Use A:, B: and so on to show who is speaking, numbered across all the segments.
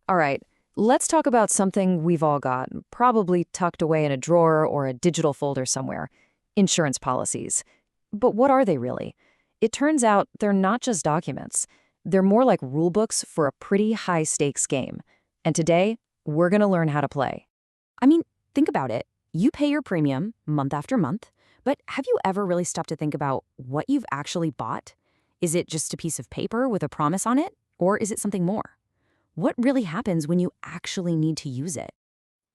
A: All right, let's talk about something we've all got, probably tucked away in a drawer or a digital folder somewhere: insurance policies. But what are they really? It turns out they're not just documents. They're more like rule books for a pretty high stakes game. And today, we're going to learn how to play.
B: I mean, think about it. You pay your premium month after month, but have you ever really stopped to think about what you've actually bought? Is it just a piece of paper with a promise on it, or is it something more? What really happens when you actually need to use it?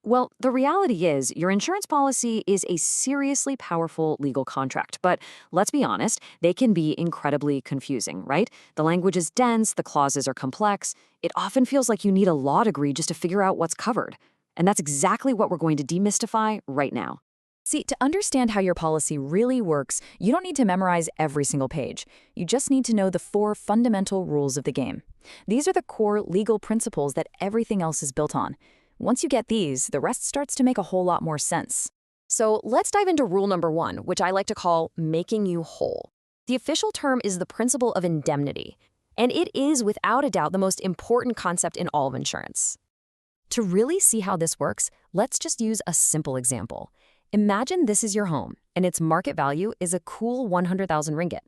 A: Well, the reality is your insurance policy is a seriously powerful legal contract, but let's be honest, they can be incredibly confusing, right? The language is dense, the clauses are complex. It often feels like you need a law degree just to figure out what's covered. And that's exactly what we're going to demystify right now.
B: See, to understand how your policy really works, you don't need to memorize every single page. You just need to know the 4 fundamental rules of the game. These are the core legal principles that everything else is built on. Once you get these, the rest starts to make a whole lot more sense.
C: So let's dive into rule number 1, which I like to call making you whole. The official term is the principle of indemnity, and it is without a doubt the most important concept in all of insurance. To really see how this works, let's just use a simple example. Imagine this is your home, and its market value is a cool 100,000 ringgit.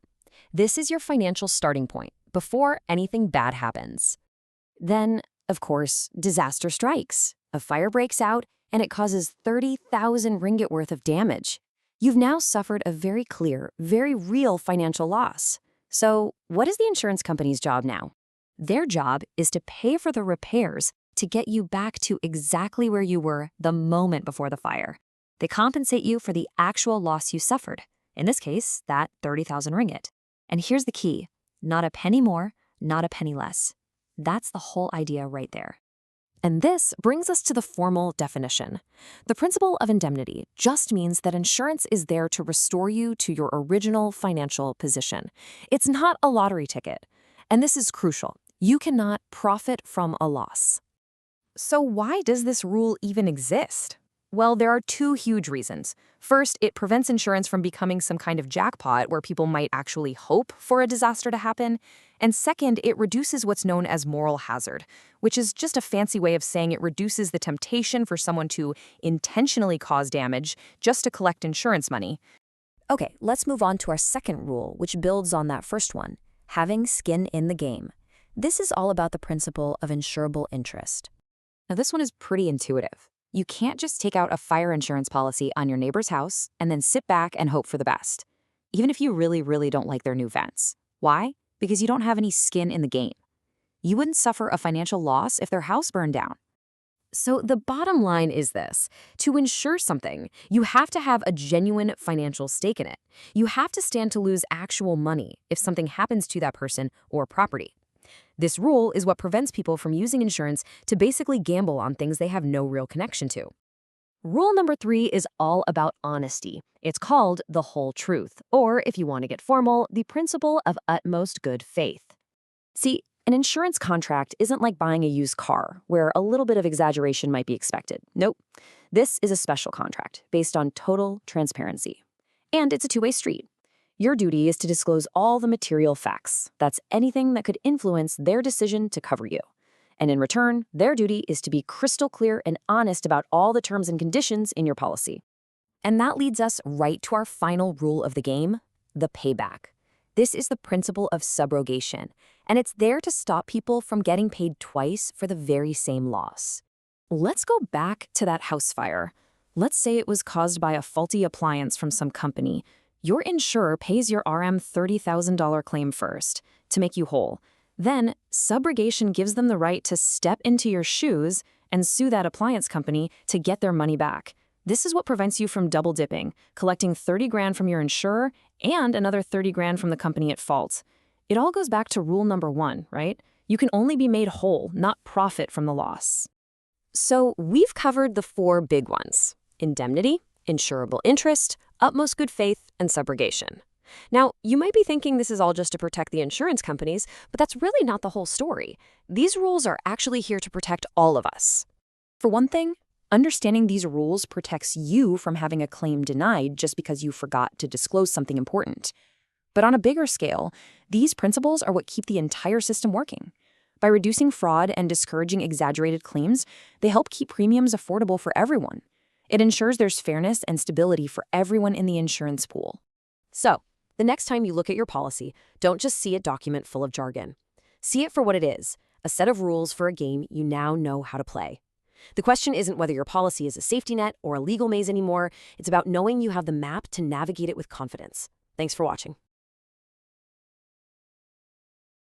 C: This is your financial starting point before anything bad happens. Then, of course, disaster strikes. A fire breaks out, and it causes 30,000 ringgit worth of damage. You've now suffered a very clear, very real financial loss. So, what is the insurance company's job now? Their job is to pay for the repairs to get you back to exactly where you were the moment before the fire. They compensate you for the actual loss you suffered, in this case, that 30,000 ringgit. And here's the key: not a penny more, not a penny less. That's the whole idea right there. And this brings us to the formal definition. The principle of indemnity just means that insurance is there to restore you to your original financial position. It's not a lottery ticket. And this is crucial. You cannot profit from a loss. So why does this rule even exist? Well, there are 2 huge reasons. First, it prevents insurance from becoming some kind of jackpot where people might actually hope for a disaster to happen. And second, it reduces what's known as moral hazard, which is just a fancy way of saying it reduces the temptation for someone to intentionally cause damage just to collect insurance money. Okay, let's move on to our second rule, which builds on that first one: having skin in the game. This is all about the principle of insurable interest. Now, this one is pretty intuitive. You can't just take out a fire insurance policy on your neighbor's house and then sit back and hope for the best, even if you really, really don't like their new vents. Why? Because you don't have any skin in the game. You wouldn't suffer a financial loss if their house burned down. So the bottom line is this: to insure something, you have to have a genuine financial stake in it. You have to stand to lose actual money if something happens to that person or property. This rule is what prevents people from using insurance to basically gamble on things they have no real connection to. Rule number 3 is all about honesty. It's called the whole truth, or if you want to get formal, the principle of utmost good faith. See, an insurance contract isn't like buying a used car, where a little bit of exaggeration might be expected. Nope. This is a special contract based on total transparency. And it's a 2-way street. Your duty is to disclose all the material facts. That's anything that could influence their decision to cover you. And in return, their duty is to be crystal clear and honest about all the terms and conditions in your policy. And that leads us right to our final rule of the game: the payback. This is the principle of subrogation, and it's there to stop people from getting paid twice for the very same loss. Let's go back to that house fire. Let's say it was caused by a faulty appliance from some company. Your insurer pays your RM $30,000 claim first to make you whole. Then, subrogation gives them the right to step into your shoes and sue that appliance company to get their money back. This is what prevents you from double dipping, collecting 30 grand from your insurer and another 30 grand from the company at fault. It all goes back to rule number 1, right? You can only be made whole, not profit from the loss. So we've covered the 4 big ones: indemnity, insurable interest, utmost good faith, and subrogation. Now, you might be thinking this is all just to protect the insurance companies, but that's really not the whole story. These rules are actually here to protect all of us. For one thing, understanding these rules protects you from having a claim denied just because you forgot to disclose something important. But on a bigger scale, these principles are what keep the entire system working. By reducing fraud and discouraging exaggerated claims, they help keep premiums affordable for everyone. It ensures there's fairness and stability for everyone in the insurance pool. So, the next time you look at your policy, don't just see a document full of jargon. See it for what it is, a set of rules for a game you now know how to play. The question isn't whether your policy is a safety net or a legal maze anymore. It's about knowing you have the map to navigate it with confidence. Thanks for watching.